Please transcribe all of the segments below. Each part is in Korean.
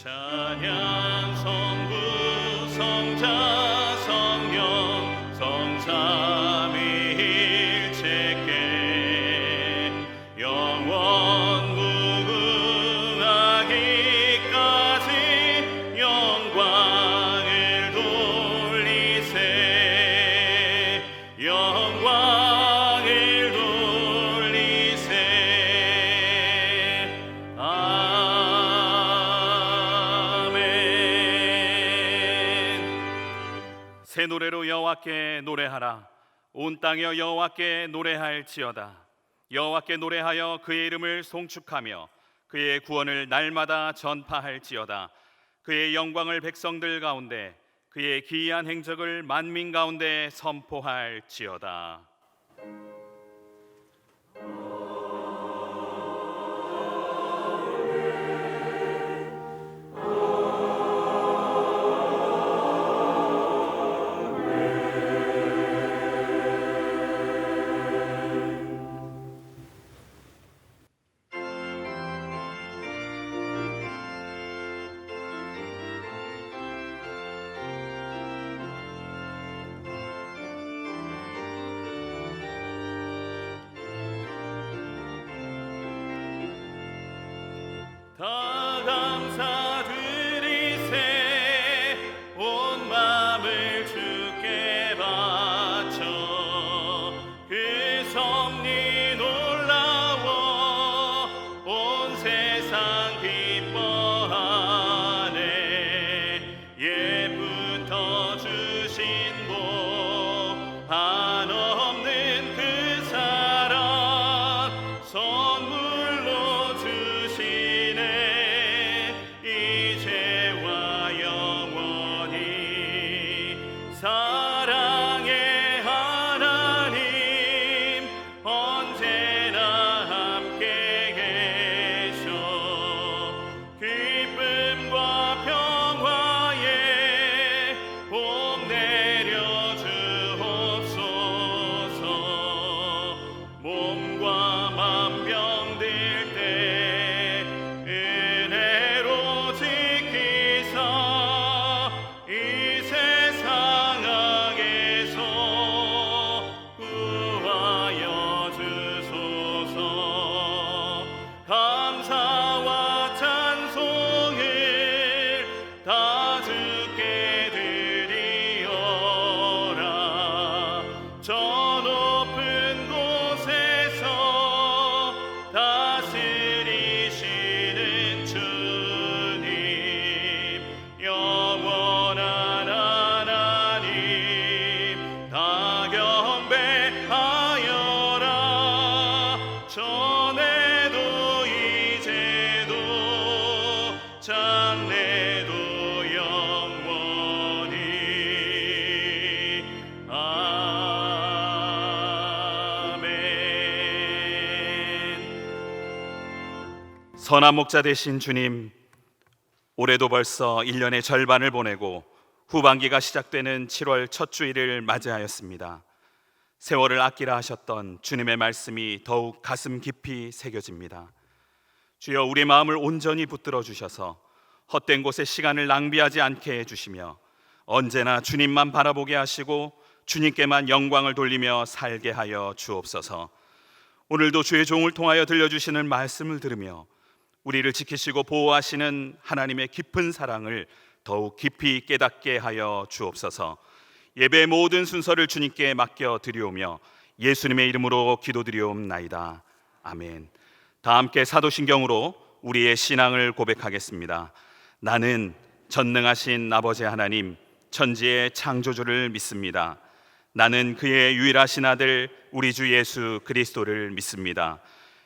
찬양 성부 성자 성령 성삼위일체께 영원 무궁하기까지 영광을 돌리세 영광을 돌리세. 새 노래로 여호와께 노래하라. 온 땅여 여호와께 노래할지어다. 여호와께 노래하여 그의 이름을 송축하며 그의 구원을 날마다 전파할지어다. 그의 영광을 백성들 가운데 그의 기이한 행적을 만민 가운데 선포할지어다. 다 감사드리세 온 마음을 주께 바쳐 그 섭리 놀라워 온 세상 기뻐하네. 옛부터 주신 복 한없는 그 사랑 선물로 이제와 영원히 사랑의 하나님 언제나 함께 계셔 기쁨과 평화에 복 내려 주옵소서. 몸과 맘 병들 때 은혜로 지키사 이 세상 악에서 구하여 주소서. 감사와 찬송을 다 주께 드리어라. 저 높은 곳에서 다스리시는 주님 영원한 하나님 다 경배하여라. 전에도 이제도 장래도 영원히 아멘. 선한 목자 되신 주님, 올해도 벌써 1년의 절반을 보내고 후반기가 시작되는 7월 첫 주일을 맞이하였습니다. 세월을 아끼라 하셨던 주님의 말씀이 더욱 가슴 깊이 새겨집니다. 주여, 우리 마음을 온전히 붙들어 주셔서 헛된 곳에 시간을 낭비하지 않게 해주시며 언제나 주님만 바라보게 하시고 주님께만 영광을 돌리며 살게 하여 주옵소서. 오늘도 주의 종을 통하여 들려주시는 말씀을 들으며 우리를 지키시고 보호하시는 하나님의 깊은 사랑을 더욱 깊이 깨닫게 하여 주옵소서. 예배의 모든 순서를 주님께 맡겨 드리오며 예수님의 이름으로 기도드리옵나이다. 아멘. 다 함께 사도신경으로 우리의 신앙을 고백하겠습니다. 나는 전능하신 아버지 하나님 천지의 창조주를 믿습니다. 나는 그의 유일하신 아들 우리 주 예수 그리스도를 믿습니다.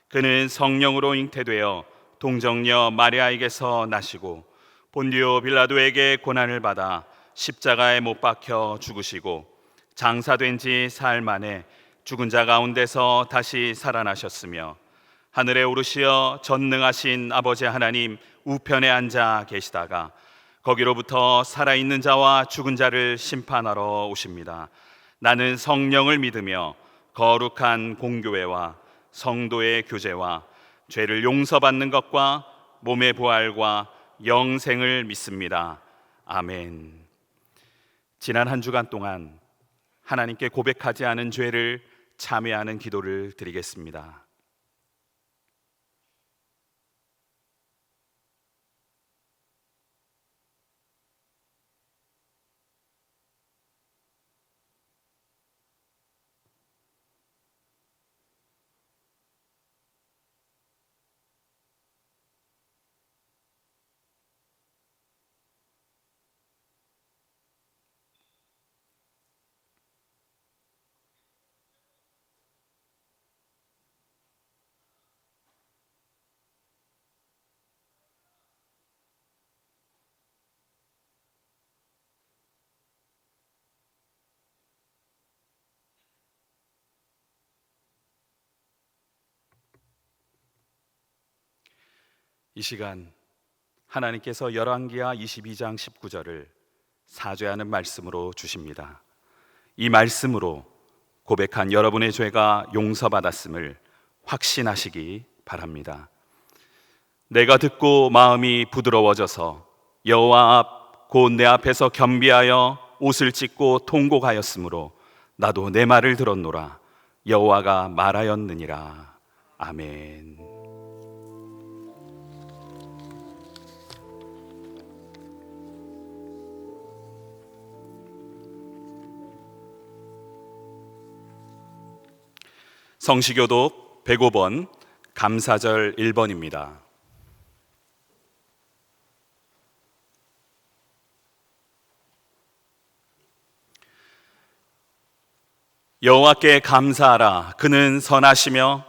그는 성령으로 잉태되어 동정녀 마리아에게서 나시고 본디오 빌라도에게 고난을 받아 십자가에 못 박혀 죽으시고 장사된 지 사흘 만에 죽은 자 가운데서 다시 살아나셨으며 하늘에 오르시어 전능하신 아버지 하나님 우편에 앉아 계시다가 거기로부터 살아있는 자와 죽은 자를 심판하러 오십니다. 나는 성령을 믿으며 거룩한 공교회와 성도의 교제와 죄를 용서받는 것과 몸의 부활과 영생을 믿습니다. 아멘. 지난 한 주간 동안 하나님께 고백하지 않은 죄를 참회하는 기도를 드리겠습니다. 이 시간 하나님께서 열왕기하 22장 19절을 사죄하는 말씀으로 주십니다. 이 말씀으로 고백한 여러분의 죄가 용서받았음을 확신하시기 바랍니다. 내가 듣고 마음이 부드러워져서 여호와 앞 곧 내 앞에서 겸비하여 옷을 찢고 통곡하였으므로 나도 내 말을 들었노라. 여호와가 말하였느니라. 아멘. 성시교독 105번 감사절 1번입니다. 여호와께 감사하라. 그는 선하시며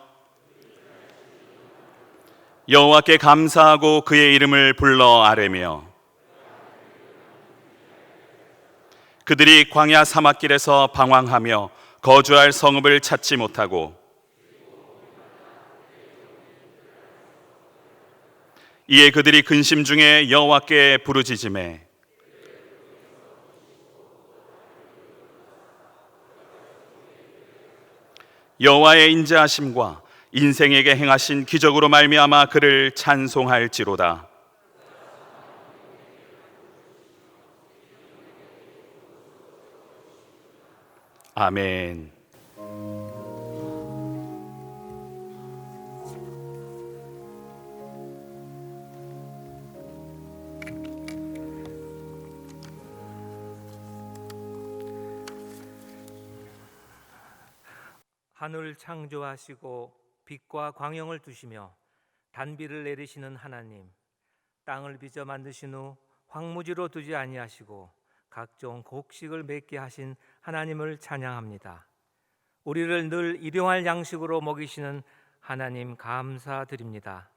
여호와께 감사하고 그의 이름을 불러 아뢰며 그들이 광야 사막길에서 방황하며 거주할 성읍을 찾지 못하고 이에 그들이 근심 중에 여호와께 부르짖으매 여호와의 인자하심과 인생에게 행하신 기적으로 말미암아 그를 찬송할지로다. 아멘. 하늘 창조하시고 빛과 광영을 두시며 단비를 내리시는 하나님, 땅을 빚어 만드신 후 황무지로 두지 아니하시고 각종 곡식을 맺게 하신 하나님을 찬양합니다. 우리를 늘 일용할 양식으로 먹이시는 하나님 감사드립니다.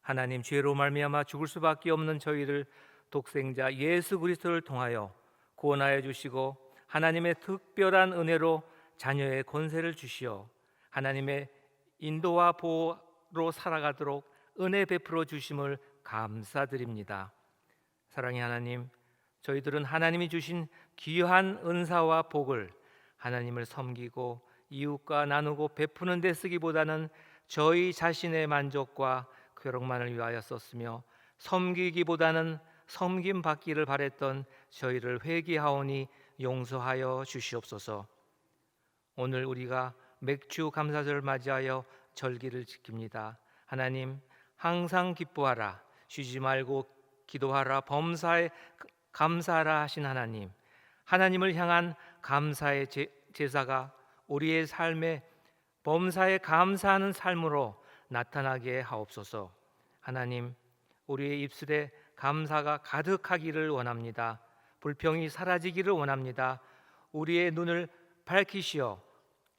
하나님, 죄로 말미암아 죽을 수밖에 없는 저희를 독생자 예수 그리스도를 통하여 구원하여 주시고 하나님의 특별한 은혜로 자녀의 권세를 주시어 하나님의 인도와 보호로 살아가도록 은혜 베풀어 주심을 감사드립니다. 사랑의 하나님, 저희들은 하나님이 주신 귀한 은사와 복을 하나님을 섬기고 이웃과 나누고 베푸는 데 쓰기보다는 저희 자신의 만족과 쾌락만을 위하여 썼으며 섬기기보다는 섬김 받기를 바랬던 저희를 회개하오니 용서하여 주시옵소서. 오늘 우리가 맥주 감사절을 맞이하여 절기를 지킵니다. 하나님, 항상 기뻐하라, 쉬지 말고 기도하라, 범사에 감사하라 하신 하나님, 하나님을 향한 감사의 제사가 우리의 삶에 범사에 감사하는 삶으로 나타나게 하옵소서. 하나님, 우리의 입술에 감사가 가득하기를 원합니다. 불평이 사라지기를 원합니다. 우리의 눈을 밝히시어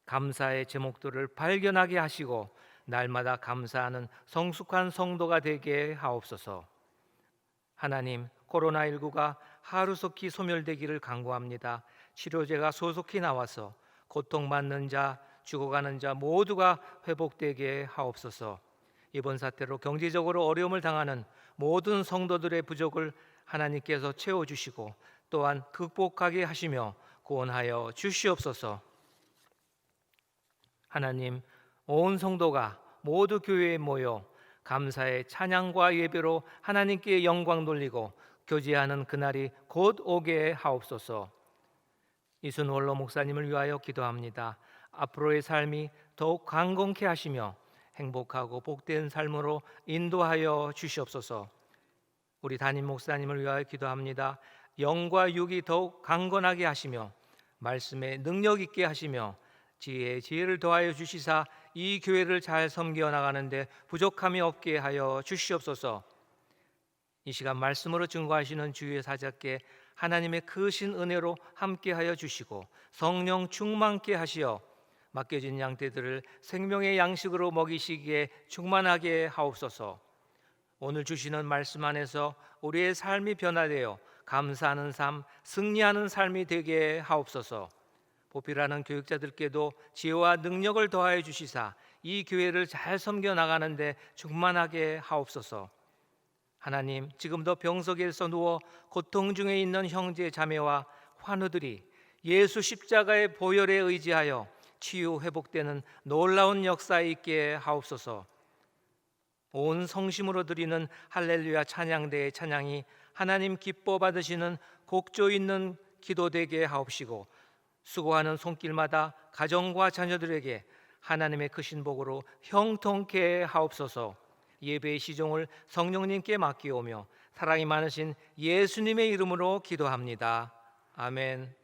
감사의 제목들을 발견하게 하시고 날마다 감사하는 성숙한 성도가 되게 하옵소서. 하나님, 코로나19가 하루속히 소멸되기를 간구합니다. 치료제가 소속히 나와서 고통받는 자, 죽어가는 자 모두가 회복되게 하옵소서. 이번 사태로 경제적으로 어려움을 당하는 모든 성도들의 부족을 하나님께서 채워주시고 또한 극복하게 하시며 구원하여 주시옵소서. 하나님, 온 성도가 모두 교회에 모여 감사의 찬양과 예배로 하나님께 영광 돌리고 교제하는 그날이 곧 오게 하옵소서. 이순 원로 목사님을 위하여 기도합니다. 앞으로의 삶이 더욱 강건케 하시며 행복하고 복된 삶으로 인도하여 주시옵소서. 우리 담임 목사님을 위하여 기도합니다. 영과 육이 더욱 강건하게 하시며 말씀에 능력 있게 하시며 지혜를 더하여 주시사 이 교회를 잘 섬겨 나가는데 부족함이 없게 하여 주시옵소서. 이 시간 말씀으로 증거하시는 주의 사자께 하나님의 크신 은혜로 함께하여 주시고 성령 충만케 하시어 맡겨진 양떼들을 생명의 양식으로 먹이시기에 충만하게 하옵소서. 오늘 주시는 말씀 안에서 우리의 삶이 변화되어 감사하는 삶, 승리하는 삶이 되게 하옵소서. 보필하는 교육자들께도 지혜와 능력을 더하여 주시사 이 교회를 잘 섬겨 나가는데 충만하게 하옵소서. 하나님, 지금도 병석에서 누워 고통 중에 있는 형제 자매와 환우들이 예수 십자가의 보혈에 의지하여 치유 회복되는 놀라운 역사에 있게 하옵소서. 온 성심으로 드리는 할렐루야 찬양대의 찬양이 하나님 기뻐 받으시는 곡조 있는 기도 되게 하옵시고 수고하는 손길마다 가정과 자녀들에게 하나님의 크신 복으로 형통케 하옵소서. 예배의 시종을 성령님께 맡기오며 사랑이 많으신 예수님의 이름으로 기도합니다. 아멘.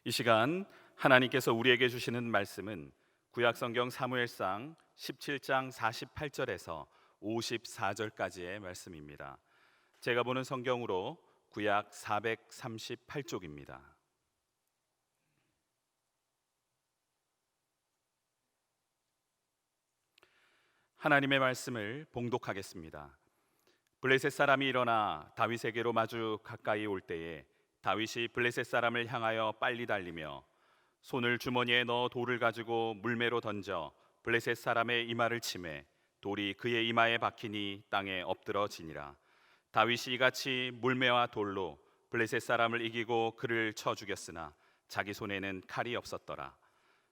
이 시간 하나님께서 우리에게 주시는 말씀은 구약성경 사무엘상 17장 48절에서 54절까지의 말씀입니다. 제가 보는 성경으로 구약 438쪽입니다. 하나님의 말씀을 봉독하겠습니다. 블레셋 사람이 일어나 다윗에게로 마주 가까이 올 때에 다윗이 블레셋 사람을 향하여 빨리 달리며 손을 주머니에 넣어 돌을 가지고 물매로 던져 블레셋 사람의 이마를 치매 돌이 그의 이마에 박히니 땅에 엎드러지니라. 다윗이 이같이 물매와 돌로 블레셋 사람을 이기고 그를 쳐 죽였으나 자기 손에는 칼이 없었더라.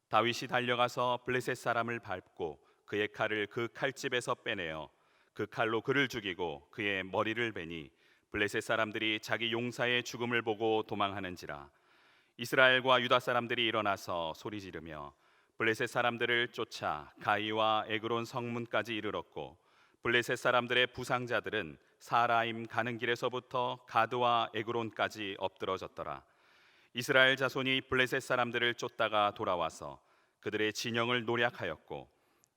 다윗이 달려가서 블레셋 사람을 밟고 그의 칼을 그 칼집에서 빼내어 그 칼로 그를 죽이고 그의 머리를 베니 블레셋 사람들이 자기 용사의 죽음을 보고 도망하는지라. 이스라엘과 유다 사람들이 일어나서 소리 지르며 블레셋 사람들을 쫓아 가이와 에그론 성문까지 이르렀고 블레셋 사람들의 부상자들은 사라임 가는 길에서부터 가드와 에그론까지 엎드러졌더라. 이스라엘 자손이 블레셋 사람들을 쫓다가 돌아와서 그들의 진영을 노략하였고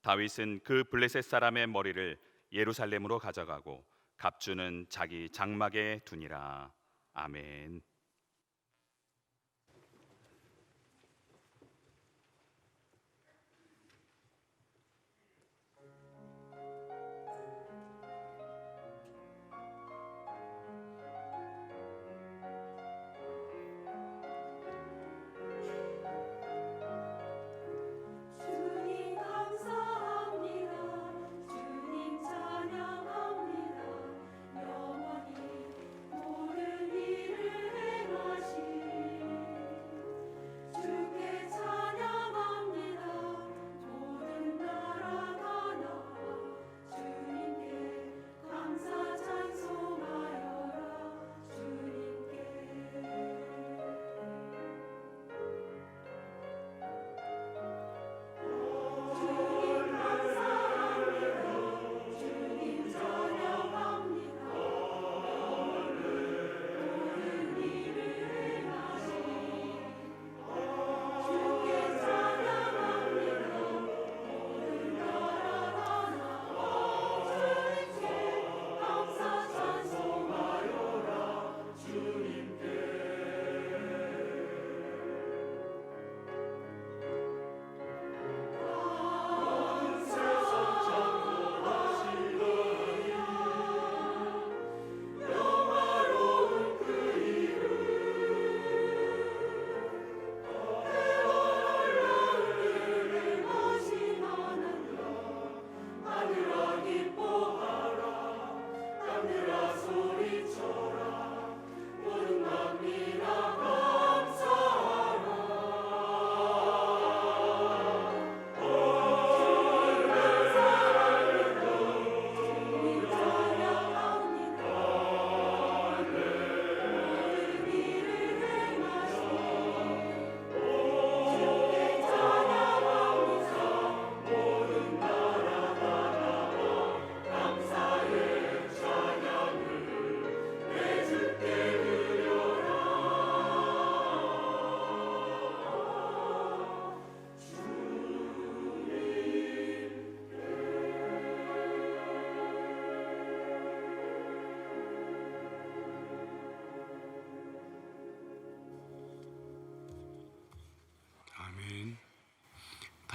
다윗은 그 블레셋 사람의 머리를 예루살렘으로 가져가고 갑주는 자기 장막에 두니라. 아멘. 주님 감사합니다. 주님 찬양합니다. 영원히 모든 일을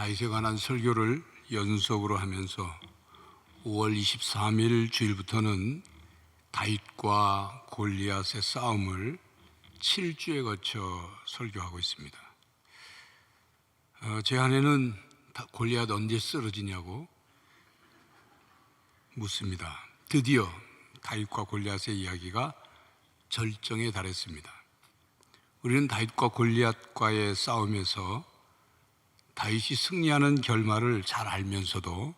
다윗에 관한 설교를 연속으로 하면서 5월 23일 주일부터는 다윗과 골리앗의 싸움을 7주에 거쳐 설교하고 있습니다. 제 아내는 골리앗 언제 쓰러지냐고 묻습니다. 드디어 다윗과 골리앗의 이야기가 절정에 달했습니다. 우리는 다윗과 골리앗과의 싸움에서 다윗이 승리하는 결말을 잘 알면서도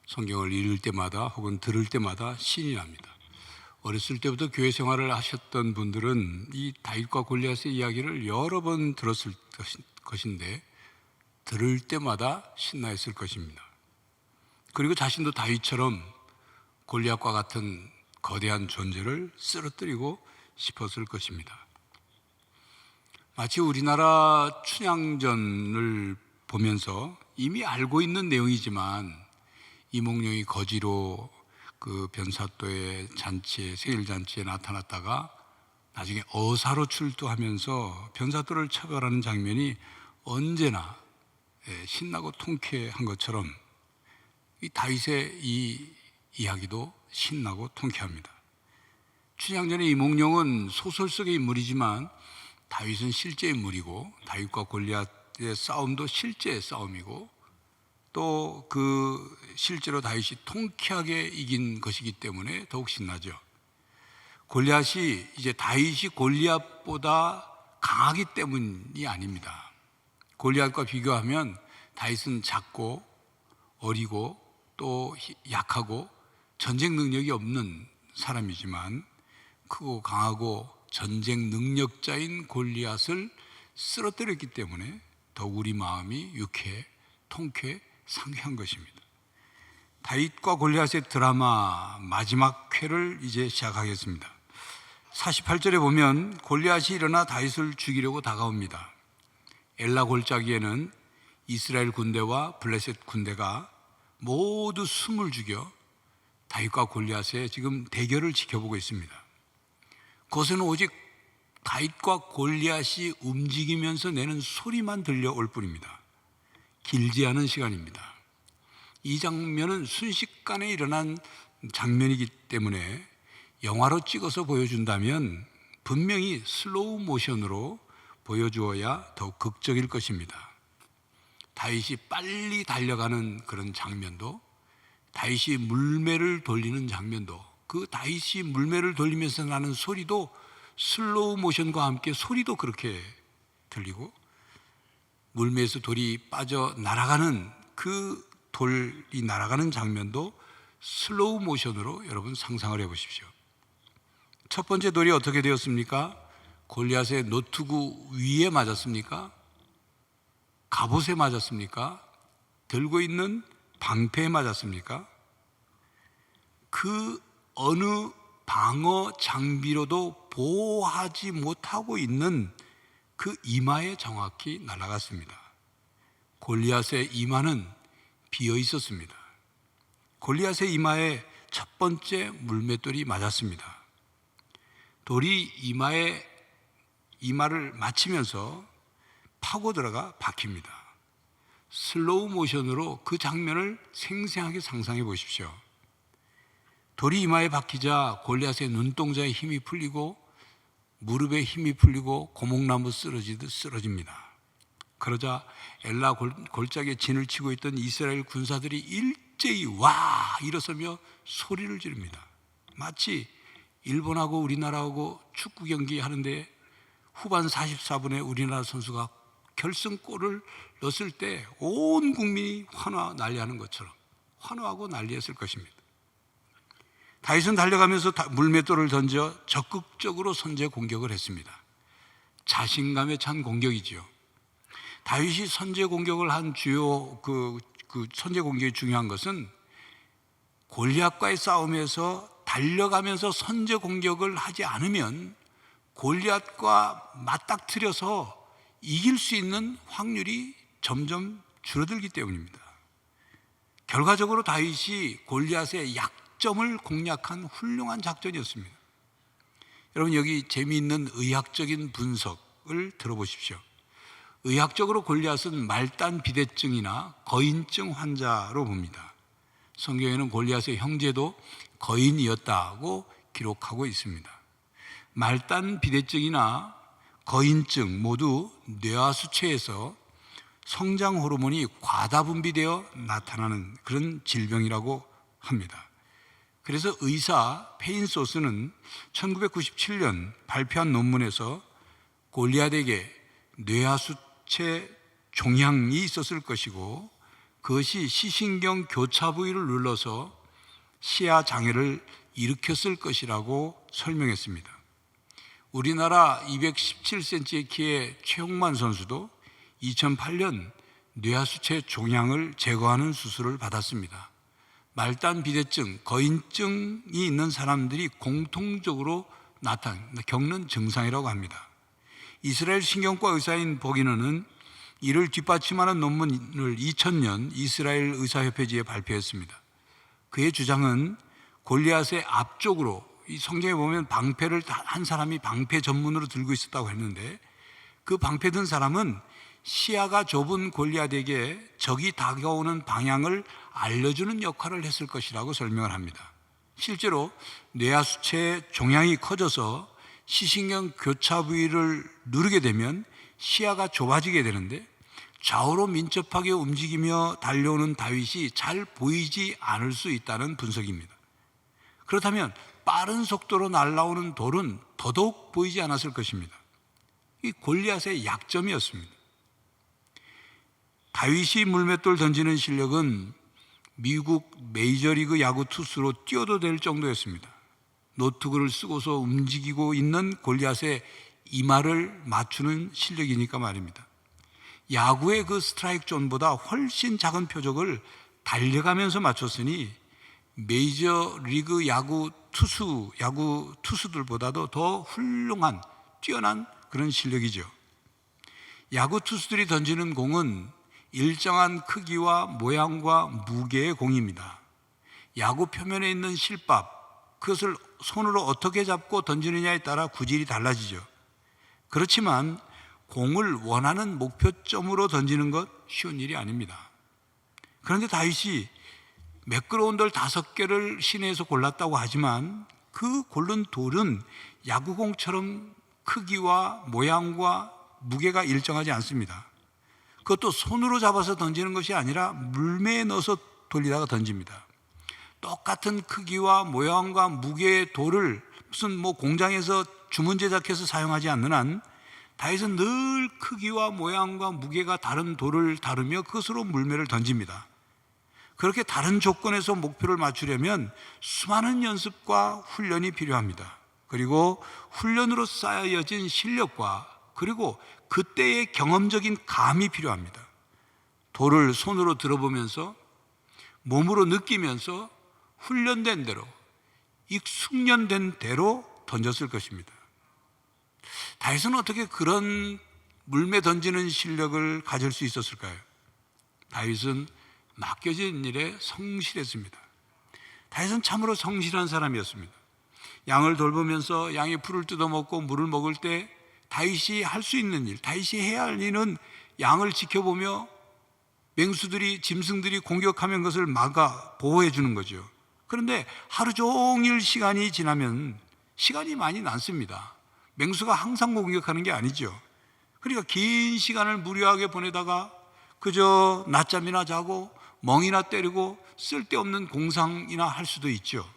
성경을 읽을 때마다 혹은 들을 때마다 신이 납니다. 어렸을 때부터 교회 생활을 하셨던 분들은 이 다윗과 골리앗의 이야기를 여러 번 들었을 것인데 들을 때마다 신나했을 것입니다. 그리고 자신도 다윗처럼 골리앗과 같은 거대한 존재를 쓰러뜨리고 싶었을 것입니다. 마치 우리나라 춘향전을 보면서 이미 알고 있는 내용이지만 이몽룡이 거지로 그 변사또의 잔치에, 생일 잔치에 나타났다가 나중에 어사로 출두하면서 변사또를 처벌하는 장면이 언제나 신나고 통쾌한 것처럼 이 다윗의 이 이야기도 신나고 통쾌합니다. 춘향전의 이몽룡은 소설 속의 인물이지만 다윗은 실제 인물이고 다윗과 골리앗의 싸움도 실제 싸움이고 또 그 실제로 다윗이 통쾌하게 이긴 것이기 때문에 더욱 신나죠. 골리앗이 이제 다윗이 골리앗보다 강하기 때문이 아닙니다. 골리앗과 비교하면 다윗은 작고 어리고 또 약하고 전쟁 능력이 없는 사람이지만 크고 강하고 전쟁 능력자인 골리앗을 쓰러뜨렸기 때문에 더욱 우리 마음이 유쾌, 통쾌, 상쾌한 것입니다. 다윗과 골리앗의 드라마 마지막 회를 이제 시작하겠습니다. 48절에 보면 골리앗이 일어나 다윗을 죽이려고 다가옵니다. 엘라 골짜기에는 이스라엘 군대와 블레셋 군대가 모두 숨을 죽여 다윗과 골리앗의 지금 대결을 지켜보고 있습니다. 그것은 오직 다윗과 골리앗이 움직이면서 내는 소리만 들려올 뿐입니다. 길지 않은 시간입니다. 이 장면은 순식간에 일어난 장면이기 때문에 영화로 찍어서 보여준다면 분명히 슬로우 모션으로 보여주어야 더욱 극적일 것입니다. 다윗이 빨리 달려가는 그런 장면도, 다윗이 물매를 돌리는 장면도, 그 다윗이 물매를 돌리면서 나는 소리도 슬로우 모션과 함께 소리도 그렇게 들리고, 물매에서 돌이 빠져 날아가는 그 돌이 날아가는 장면도 슬로우 모션으로 여러분 상상을 해보십시오. 첫 번째 돌이 어떻게 되었습니까? 골리앗의 노트구 위에 맞았습니까? 갑옷에 맞았습니까? 들고 있는 방패에 맞았습니까? 그 어느 방어 장비로도 보호하지 못하고 있는 그 이마에 정확히 날아갔습니다. 골리앗의 이마는 비어 있었습니다. 골리앗의 이마에 첫 번째 물맷돌이 맞았습니다. 돌이 이마를 맞히면서 파고 들어가 박힙니다. 슬로우 모션으로 그 장면을 생생하게 상상해 보십시오. 돌이 이마에 박히자 골리앗의 눈동자에 힘이 풀리고 무릎에 힘이 풀리고 고목나무 쓰러지듯 쓰러집니다. 그러자 엘라 골짜기에 진을 치고 있던 이스라엘 군사들이 일제히 와 일어서며 소리를 지릅니다. 마치 일본하고 우리나라하고 축구 경기 하는데 후반 44분에 우리나라 선수가 결승골을 넣었을 때 온 국민이 난리하는 것처럼 환호하고 난리했을 것입니다. 다윗은 달려가면서 물맷돌을 던져 적극적으로 선제 공격을 했습니다. 자신감에 찬 공격이지요. 다윗이 선제 공격을 한 주요 그 선제 공격이 중요한 것은 골리앗과의 싸움에서 달려가면서 선제 공격을 하지 않으면 골리앗과 맞닥뜨려서 이길 수 있는 확률이 점점 줄어들기 때문입니다. 결과적으로 다윗이 골리앗의 약점을 공략한 훌륭한 작전이었습니다. 여러분 여기 재미있는 의학적인 분석을 들어보십시오. 의학적으로 골리앗은 말단 비대증이나 거인증 환자로 봅니다. 성경에는 골리앗의 형제도 거인이었다고 기록하고 있습니다. 말단 비대증이나 거인증 모두 뇌하수체에서 성장 호르몬이 과다 분비되어 나타나는 그런 질병이라고 합니다. 그래서 의사 페인소스는 1997년 발표한 논문에서 골리앗에게 뇌하수체 종양이 있었을 것이고 그것이 시신경 교차 부위를 눌러서 시야 장애를 일으켰을 것이라고 설명했습니다. 우리나라 217cm의 키의 최홍만 선수도 2008년 뇌하수체 종양을 제거하는 수술을 받았습니다. 말단 비대증, 거인증이 있는 사람들이 공통적으로 겪는 증상이라고 합니다. 이스라엘 신경과 의사인 버기너는 이를 뒷받침하는 논문을 2000년 이스라엘 의사협회지에 발표했습니다. 그의 주장은 골리앗의 앞쪽으로, 이 성경에 보면 방패를 한 사람이 방패 전문으로 들고 있었다고 했는데 그 방패 든 사람은 시야가 좁은 골리앗에게 적이 다가오는 방향을 알려주는 역할을 했을 것이라고 설명을 합니다. 실제로 뇌하수체 종양이 커져서 시신경 교차 부위를 누르게 되면 시야가 좁아지게 되는데 좌우로 민첩하게 움직이며 달려오는 다윗이 잘 보이지 않을 수 있다는 분석입니다. 그렇다면 빠른 속도로 날아오는 돌은 더더욱 보이지 않았을 것입니다. 이 골리앗의 약점이었습니다. 다윗이 물맷돌 던지는 실력은 미국 메이저리그 야구 투수로 뛰어도 될 정도였습니다. 노트구를 쓰고서 움직이고 있는 골리앗의 이마를 맞추는 실력이니까 말입니다. 야구의 그 스트라이크 존보다 훨씬 작은 표적을 달려가면서 맞췄으니 메이저리그 야구 투수들보다도 더 훌륭한 뛰어난 그런 실력이죠. 야구 투수들이 던지는 공은 일정한 크기와 모양과 무게의 공입니다. 야구 표면에 있는 실밥, 그것을 손으로 어떻게 잡고 던지느냐에 따라 구질이 달라지죠. 그렇지만 공을 원하는 목표점으로 던지는 것 쉬운 일이 아닙니다. 그런데 다윗이 매끄러운 돌 5개를 시내에서 골랐다고 하지만 그 고른 돌은 야구공처럼 크기와 모양과 무게가 일정하지 않습니다. 그것도 손으로 잡아서 던지는 것이 아니라 물매에 넣어서 돌리다가 던집니다. 똑같은 크기와 모양과 무게의 돌을 무슨 공장에서 주문 제작해서 사용하지 않는 한 다윗은 늘 크기와 모양과 무게가 다른 돌을 다루며 그것으로 물매를 던집니다. 그렇게 다른 조건에서 목표를 맞추려면 수많은 연습과 훈련이 필요합니다. 그리고 훈련으로 쌓여진 실력과 그리고 그때의 경험적인 감이 필요합니다. 돌을 손으로 들어보면서 몸으로 느끼면서 훈련된 대로, 숙련된 대로 던졌을 것입니다. 다윗은 어떻게 그런 물매 던지는 실력을 가질 수 있었을까요? 다윗은 맡겨진 일에 성실했습니다. 다윗은 참으로 성실한 사람이었습니다. 양을 돌보면서 양이 풀을 뜯어먹고 물을 먹을 때 다윗이 할 수 있는 일, 다윗이 해야 할 일은 양을 지켜보며 맹수들이, 짐승들이 공격하면 그것을 막아 보호해 주는 거죠. 그런데 하루 종일 시간이 지나면 시간이 많이 남습니다. 맹수가 항상 공격하는 게 아니죠. 그러니까 긴 시간을 무료하게 보내다가 그저 낮잠이나 자고 멍이나 때리고 쓸데없는 공상이나 할 수도 있죠.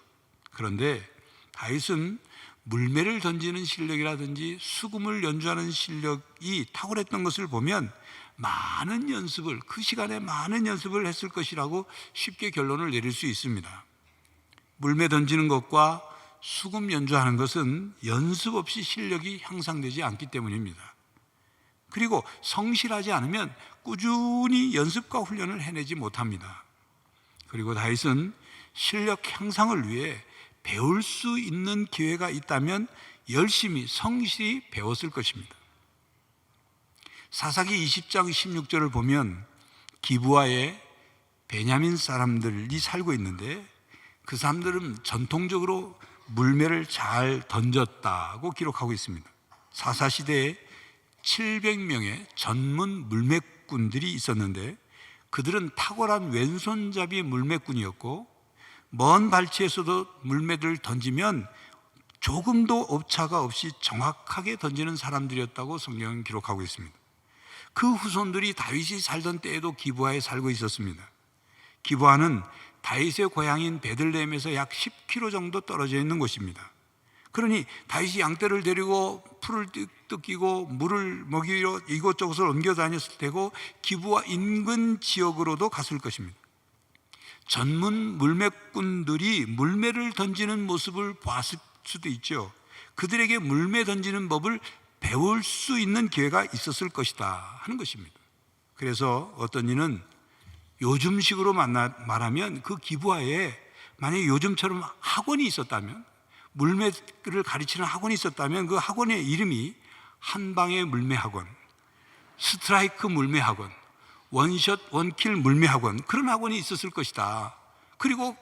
그런데 다윗은 물매를 던지는 실력이라든지 수금을 연주하는 실력이 탁월했던 것을 보면 많은 연습을, 그 시간에 많은 연습을 했을 것이라고 쉽게 결론을 내릴 수 있습니다. 물매 던지는 것과 수금 연주하는 것은 연습 없이 실력이 향상되지 않기 때문입니다. 그리고 성실하지 않으면 꾸준히 연습과 훈련을 해내지 못합니다. 그리고 다윗은 실력 향상을 위해 배울 수 있는 기회가 있다면 열심히 성실히 배웠을 것입니다. 사사기 20장 16절을 보면 기브아에 베냐민 사람들이 살고 있는데 그 사람들은 전통적으로 물매를 잘 던졌다고 기록하고 있습니다. 사사시대에 700명의 전문 물매꾼들이 있었는데 그들은 탁월한 왼손잡이 물매꾼이었고 먼 발치에서도 물매를 던지면 조금도 오차가 없이 정확하게 던지는 사람들이었다고 성경은 기록하고 있습니다. 그 후손들이 다윗이 살던 때에도 기브아에 살고 있었습니다. 기브아는 다윗의 고향인 베들레헴에서 약 10km 정도 떨어져 있는 곳입니다. 그러니 다윗이 양떼를 데리고 풀을 뜯기고 물을 먹이러 이곳저곳을 옮겨 다녔을 테고 기브아 인근 지역으로도 갔을 것입니다. 전문 물매꾼들이 물매를 던지는 모습을 봤을 수도 있죠. 그들에게 물매 던지는 법을 배울 수 있는 기회가 있었을 것이다 하는 것입니다. 그래서 어떤 이는 요즘식으로 말하면 그 기브아에 만약에 요즘처럼 학원이 있었다면, 물매를 가르치는 학원이 있었다면 그 학원의 이름이 한방의 물매학원, 스트라이크 물매학원, 원샷 원킬 물매학원, 그런 학원이 있었을 것이다. 그리고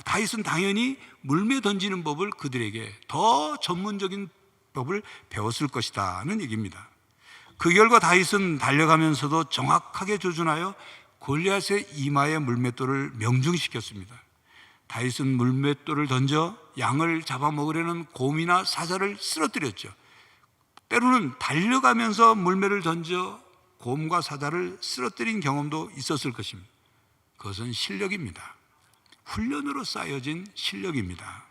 다윗은 당연히 물매 던지는 법을 그들에게 더 전문적인 법을 배웠을 것이다는 얘기입니다. 그 결과 다윗은 달려가면서도 정확하게 조준하여 골리앗의 이마에 물맷돌을 명중시켰습니다. 다윗은 물맷돌을 던져 양을 잡아먹으려는 곰이나 사자를 쓰러뜨렸죠. 때로는 달려가면서 물매를 던져 곰과 사자를 쓰러뜨린 경험도 있었을 것입니다. 그것은 실력입니다. 훈련으로 쌓여진 실력입니다.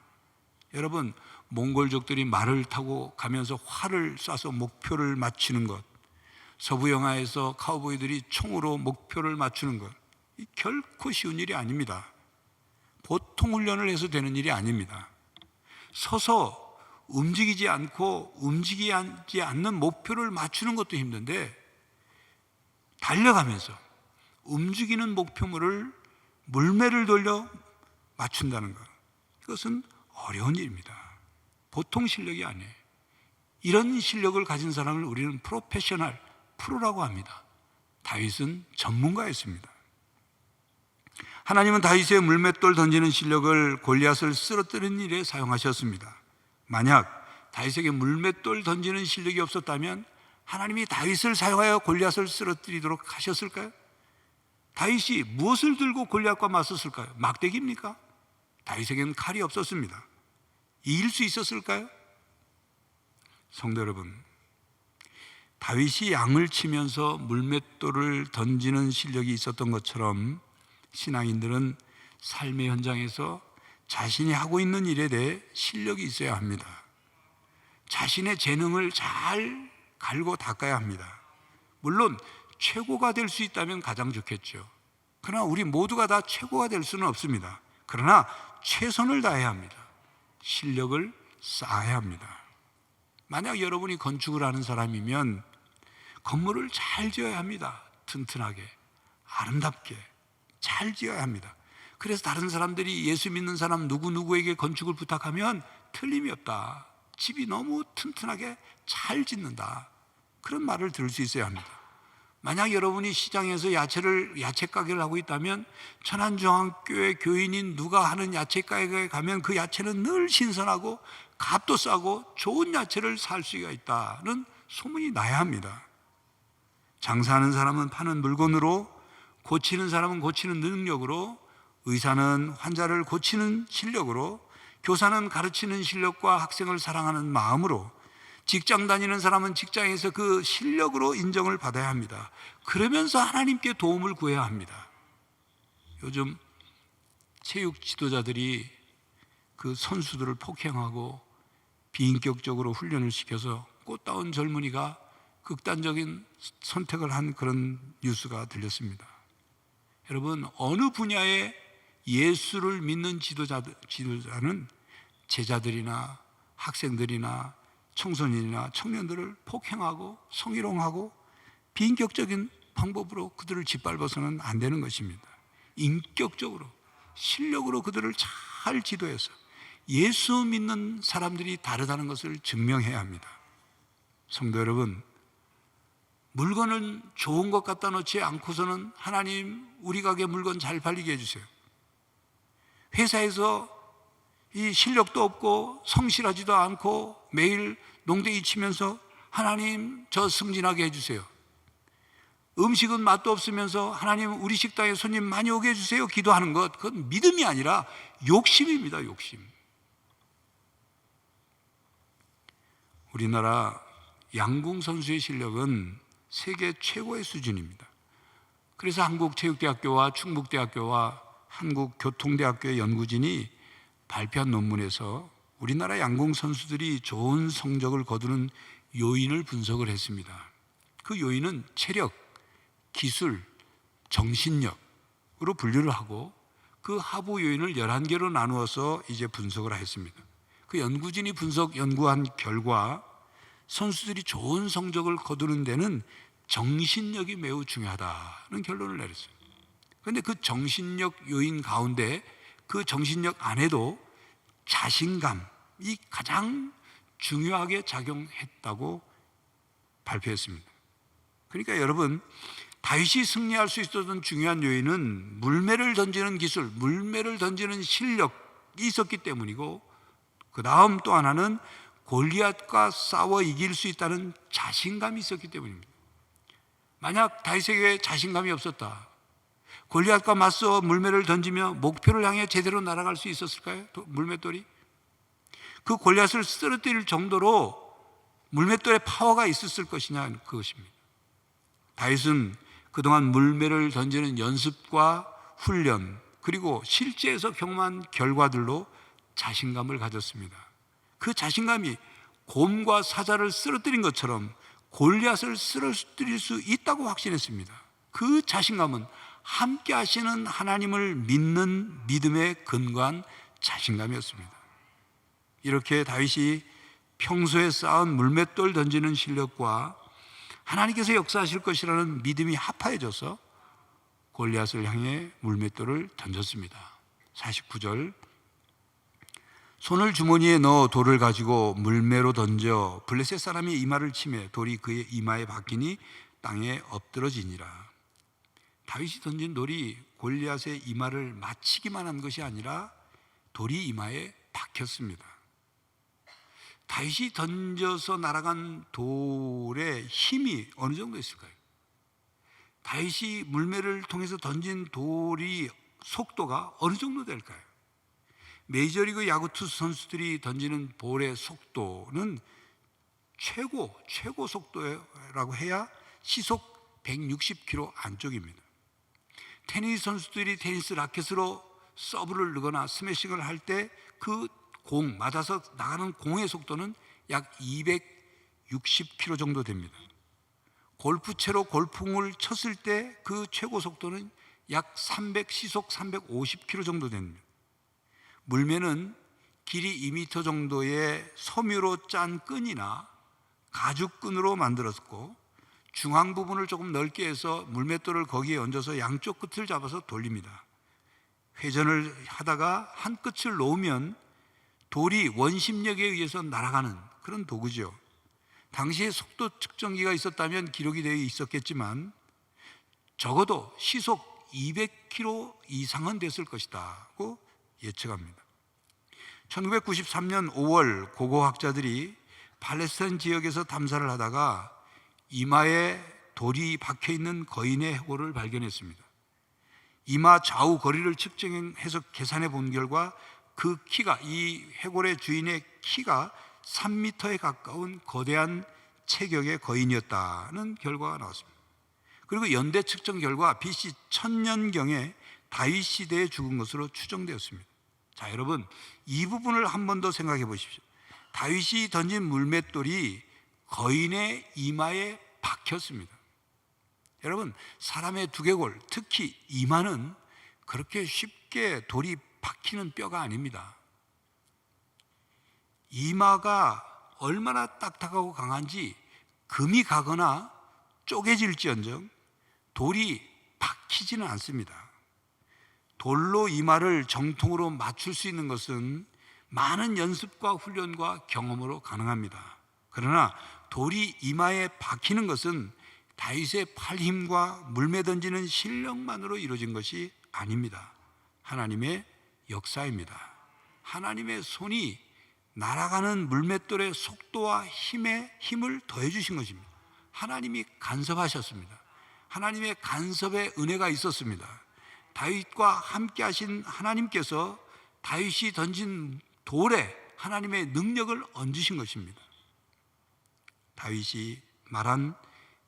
여러분, 몽골족들이 말을 타고 가면서 활을 쏴서 목표를 맞추는 것, 서부 영화에서 카우보이들이 총으로 목표를 맞추는 것, 이 결코 쉬운 일이 아닙니다. 보통 훈련을 해서 되는 일이 아닙니다. 서서 움직이지 않고 움직이지 않는 목표를 맞추는 것도 힘든데 달려가면서 움직이는 목표물을 물매를 돌려 맞춘다는 것, 이것은 어려운 일입니다. 보통 실력이 아니에요. 이런 실력을 가진 사람을 우리는 프로페셔널, 프로라고 합니다. 다윗은 전문가였습니다. 하나님은 다윗의 물맷돌 던지는 실력을 골리앗을 쓰러뜨리는 일에 사용하셨습니다. 만약 다윗에게 물맷돌 던지는 실력이 없었다면 하나님이 다윗을 사용하여 골리앗을 쓰러뜨리도록 하셨을까요? 다윗이 무엇을 들고 골리앗과 맞섰을까요? 막대기입니까? 다윗에게는 칼이 없었습니다. 이길 수 있었을까요? 성도 여러분, 다윗이 양을 치면서 물맷돌을 던지는 실력이 있었던 것처럼 신앙인들은 삶의 현장에서 자신이 하고 있는 일에 대해 실력이 있어야 합니다. 자신의 재능을 잘 갈고 닦아야 합니다. 물론 최고가 될 수 있다면 가장 좋겠죠. 그러나 우리 모두가 다 최고가 될 수는 없습니다. 그러나 최선을 다해야 합니다. 실력을 쌓아야 합니다. 만약 여러분이 건축을 하는 사람이면 건물을 잘 지어야 합니다. 튼튼하게, 아름답게 잘 지어야 합니다. 그래서 다른 사람들이 예수 믿는 사람 누구누구에게 건축을 부탁하면 틀림이 없다, 집이 너무 튼튼하게 잘 짓는다, 그런 말을 들을 수 있어야 합니다. 만약 여러분이 시장에서 야채 가게를 하고 있다면 천안중앙교회 교인인 누가 하는 야채 가게에 가면 그 야채는 늘 신선하고 값도 싸고 좋은 야채를 살 수가 있다는 소문이 나야 합니다. 장사하는 사람은 파는 물건으로, 고치는 사람은 고치는 능력으로, 의사는 환자를 고치는 실력으로, 교사는 가르치는 실력과 학생을 사랑하는 마음으로, 직장 다니는 사람은 직장에서 그 실력으로 인정을 받아야 합니다. 그러면서 하나님께 도움을 구해야 합니다. 요즘 체육 지도자들이 그 선수들을 폭행하고 비인격적으로 훈련을 시켜서 꽃다운 젊은이가 극단적인 선택을 한 그런 뉴스가 들렸습니다. 여러분, 어느 분야에 예수를 믿는 지도자는 제자들이나 학생들이나 청소년이나 청년들을 폭행하고 성희롱하고 비인격적인 방법으로 그들을 짓밟아서는 안 되는 것입니다. 인격적으로, 실력으로 그들을 잘 지도해서 예수 믿는 사람들이 다르다는 것을 증명해야 합니다. 성도 여러분, 물건은 좋은 것 갖다 놓지 않고서는 하나님 우리 가게 물건 잘 팔리게 해주세요. 회사에서 이 실력도 없고 성실하지도 않고 매일 농대이 치면서 하나님 저 승진하게 해주세요. 음식은 맛도 없으면서 하나님 우리 식당에 손님 많이 오게 해주세요 기도하는 것, 그건 믿음이 아니라 욕심입니다. 욕심. 우리나라 양궁 선수의 실력은 세계 최고의 수준입니다. 그래서 한국체육대학교와 충북대학교와 한국교통대학교의 연구진이 발표한 논문에서 우리나라 양궁 선수들이 좋은 성적을 거두는 요인을 분석을 했습니다. 그 요인은 체력, 기술, 정신력으로 분류를 하고 그 하부 요인을 11개로 나누어서 이제 분석을 했습니다. 그 연구진이 연구한 결과 선수들이 좋은 성적을 거두는 데는 정신력이 매우 중요하다는 결론을 내렸어요. 그런데 그 정신력 요인 가운데 그 정신력 안에도 자신감이 가장 중요하게 작용했다고 발표했습니다. 그러니까 여러분, 다윗이 승리할 수 있었던 중요한 요인은 물매를 던지는 기술, 물매를 던지는 실력이 있었기 때문이고, 그 다음 또 하나는 골리앗과 싸워 이길 수 있다는 자신감이 있었기 때문입니다. 만약 다윗에게 자신감이 없었다, 골리앗과 맞서 물매를 던지며 목표를 향해 제대로 날아갈 수 있었을까요? 물맷돌이? 그 골리앗을 쓰러뜨릴 정도로 물맷돌의 파워가 있었을 것이냐, 그것입니다. 다윗은 그동안 물매를 던지는 연습과 훈련, 그리고 실제에서 경험한 결과들로 자신감을 가졌습니다. 그 자신감이 곰과 사자를 쓰러뜨린 것처럼 골리앗을 쓰러뜨릴 수 있다고 확신했습니다. 그 자신감은 함께 하시는 하나님을 믿는 믿음에 근거한 자신감이었습니다. 이렇게 다윗이 평소에 쌓은 물맷돌 던지는 실력과 하나님께서 역사하실 것이라는 믿음이 합하여져서 골리앗을 향해 물맷돌을 던졌습니다. 49절, 손을 주머니에 넣어 돌을 가지고 물매로 던져 블레셋 사람이 이마를 치매 돌이 그의 이마에 박히니 땅에 엎드러지니라. 다윗이 던진 돌이 골리앗의 이마를 맞히기만 한 것이 아니라 돌이 이마에 박혔습니다. 다윗이 던져서 날아간 돌의 힘이 어느 정도 있을까요? 다윗이 물매를 통해서 던진 돌이 속도가 어느 정도 될까요? 메이저리그 야구 투수 선수들이 던지는 볼의 속도는 최고 속도라고 해야 시속 160km 안쪽입니다. 테니스 선수들이 테니스 라켓으로 서브를 넣거나 스매싱을 할 때 그 공 맞아서 나가는 공의 속도는 약 260km 정도 됩니다. 골프채로 골프공을 쳤을 때 그 최고 속도는 약 시속 350km 정도 됩니다. 물매는 길이 2m 정도의 섬유로 짠 끈이나 가죽끈으로 만들었고, 중앙 부분을 조금 넓게 해서 물맷돌을 거기에 얹어서 양쪽 끝을 잡아서 돌립니다. 회전을 하다가 한 끝을 놓으면 돌이 원심력에 의해서 날아가는 그런 도구죠. 당시에 속도 측정기가 있었다면 기록이 되어 있었겠지만 적어도 시속 200km 이상은 됐을 것이라고 예측합니다. 1993년 5월 고고학자들이 팔레스타인 지역에서 탐사를 하다가 이마에 돌이 박혀있는 거인의 해골을 발견했습니다. 이마 좌우 거리를 측정해서 계산해 본 결과 그 키가, 이 해골의 주인의 키가 3m에 가까운 거대한 체격의 거인이었다는 결과가 나왔습니다. 그리고 연대 측정 결과 BC 1000년경에 다윗 시대에 죽은 것으로 추정되었습니다. 자, 여러분, 이 부분을 한 번 더 생각해 보십시오. 다윗이 던진 물맷돌이 거인의 이마에 박혔습니다. 여러분, 사람의 두개골, 특히 이마는 그렇게 쉽게 돌이 박히는 뼈가 아닙니다. 이마가 얼마나 딱딱하고 강한지 금이 가거나 쪼개질지언정 돌이 박히지는 않습니다. 돌로 이마를 정통으로 맞출 수 있는 것은 많은 연습과 훈련과 경험으로 가능합니다. 그러나 돌이 이마에 박히는 것은 다윗의 팔힘과 물매 던지는 실력만으로 이루어진 것이 아닙니다. 하나님의 역사입니다. 하나님의 손이 날아가는 물맷돌의 속도와 힘을 더해 주신 것입니다. 하나님이 간섭하셨습니다. 하나님의 간섭의 은혜가 있었습니다. 다윗과 함께 하신 하나님께서 다윗이 던진 돌에 하나님의 능력을 얹으신 것입니다. 다윗이 말한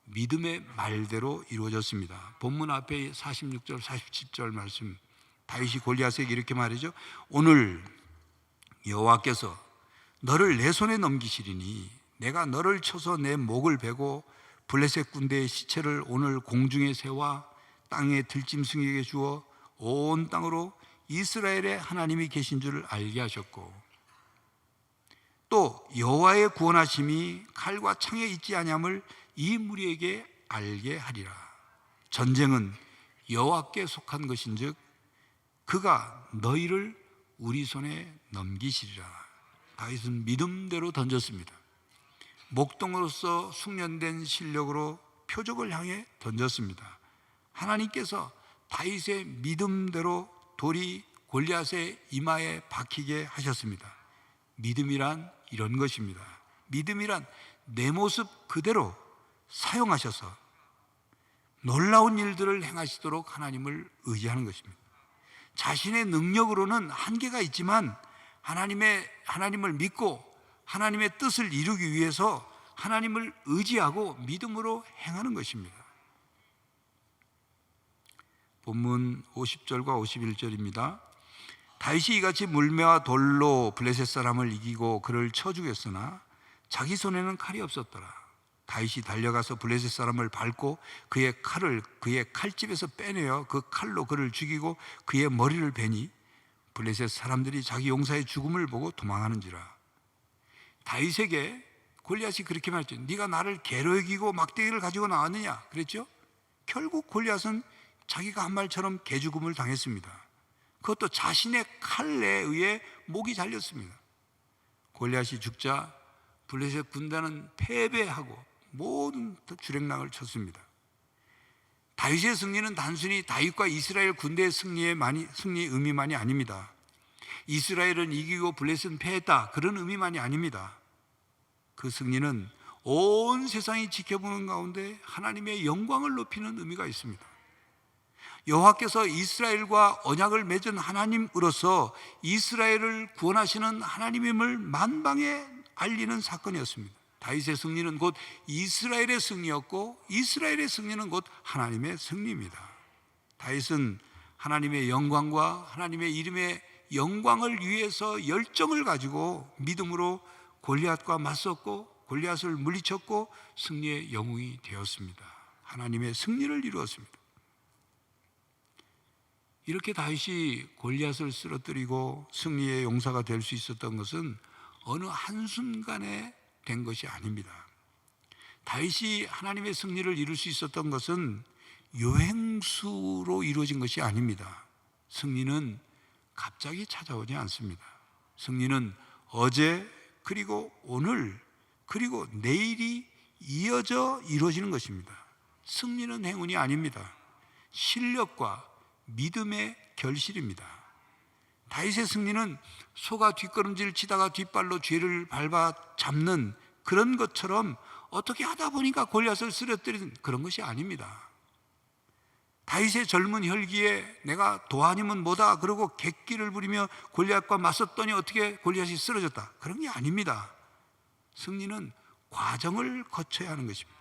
믿음의 말대로 이루어졌습니다. 본문 앞에 46절, 47절 말씀, 다윗이 골리앗에게 이렇게 말이죠. 오늘 여호와께서 너를 내 손에 넘기시리니 내가 너를 쳐서 내 목을 베고 블레셋 군대의 시체를 오늘 공중에 세워 땅의 들짐승에게 주어 온 땅으로 이스라엘의 하나님이 계신 줄을 알게 하셨고, 또 여호와의 구원하심이 칼과 창에 있지 아니함을 이 무리에게 알게 하리라. 전쟁은 여호와께 속한 것인즉 그가 너희를 우리 손에 넘기시리라. 다윗은 믿음대로 던졌습니다. 목동으로서 숙련된 실력으로 표적을 향해 던졌습니다. 하나님께서 다윗의 믿음대로 돌이 골리앗의 이마에 박히게 하셨습니다. 믿음이란 이런 것입니다. 믿음이란 내 모습 그대로 사용하셔서 놀라운 일들을 행하시도록 하나님을 의지하는 것입니다. 자신의 능력으로는 한계가 있지만 하나님을 믿고 하나님의 뜻을 이루기 위해서 하나님을 의지하고 믿음으로 행하는 것입니다. 본문 50절과 51절입니다. 다윗이 이같이 물매와 돌로 블레셋 사람을 이기고 그를 쳐 죽였으나 자기 손에는 칼이 없었더라. 다윗이 달려가서 블레셋 사람을 밟고 그의 칼을 그의 칼집에서 빼내어 그 칼로 그를 죽이고 그의 머리를 베니 블레셋 사람들이 자기 용사의 죽음을 보고 도망하는지라. 다윗에게 골리앗이 그렇게 말했죠. 네가 나를 개로 이기고 막대기를 가지고 나왔느냐 그랬죠. 결국 골리앗은 자기가 한 말처럼 개죽음을 당했습니다. 그것도 자신의 칼에 의해 목이 잘렸습니다. 골리앗이 죽자 블레셋 군단은 패배하고 모든 주랭랑을 쳤습니다. 다윗의 승리는 단순히 다윗과 이스라엘 군대의 승리의 의미만이 아닙니다. 이스라엘은 이기고 블레셋은 패했다 그런 의미만이 아닙니다. 그 승리는 온 세상이 지켜보는 가운데 하나님의 영광을 높이는 의미가 있습니다. 여호와께서 이스라엘과 언약을 맺은 하나님으로서 이스라엘을 구원하시는 하나님임을 만방에 알리는 사건이었습니다. 다윗의 승리는 곧 이스라엘의 승리였고 이스라엘의 승리는 곧 하나님의 승리입니다. 다윗은 하나님의 영광과 하나님의 이름의 영광을 위해서 열정을 가지고 믿음으로 골리앗과 맞섰고 골리앗을 물리쳤고 승리의 영웅이 되었습니다. 하나님의 승리를 이루었습니다. 이렇게 다윗이 골리앗을 쓰러뜨리고 승리의 용사가 될 수 있었던 것은 어느 한순간에 된 것이 아닙니다. 다윗이 하나님의 승리를 이룰 수 있었던 것은 요행수로 이루어진 것이 아닙니다. 승리는 갑자기 찾아오지 않습니다. 승리는 어제 그리고 오늘 그리고 내일이 이어져 이루어지는 것입니다. 승리는 행운이 아닙니다. 실력과 믿음의 결실입니다. 다윗의 승리는 소가 뒷걸음질 치다가 뒷발로 쥐를 밟아 잡는 그런 것처럼 어떻게 하다 보니까 골리앗을 쓰러뜨리는 그런 것이 아닙니다. 다윗의 젊은 혈기에 내가 도하님은 뭐다 그러고 객기를 부리며 골리앗과 맞섰더니 어떻게 골리앗이 쓰러졌다 그런 게 아닙니다. 승리는 과정을 거쳐야 하는 것입니다.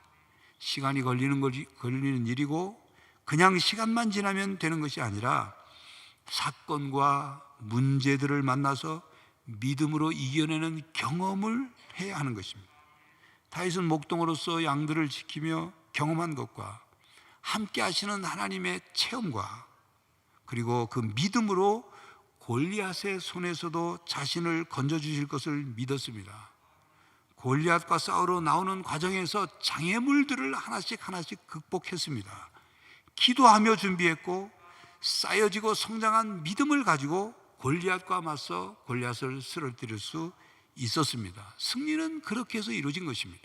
시간이 걸리는 일이고 그냥 시간만 지나면 되는 것이 아니라 사건과 문제들을 만나서 믿음으로 이겨내는 경험을 해야 하는 것입니다. 다윗은 목동으로서 양들을 지키며 경험한 것과 함께 하시는 하나님의 체험과 그리고 그 믿음으로 골리앗의 손에서도 자신을 건져주실 것을 믿었습니다. 골리앗과 싸우러 나오는 과정에서 장애물들을 하나씩 극복했습니다. 기도하며 준비했고 쌓여지고 성장한 믿음을 가지고 골리앗과 맞서 골리앗을 쓰러뜨릴 수 있었습니다. 승리는 그렇게 해서 이루어진 것입니다.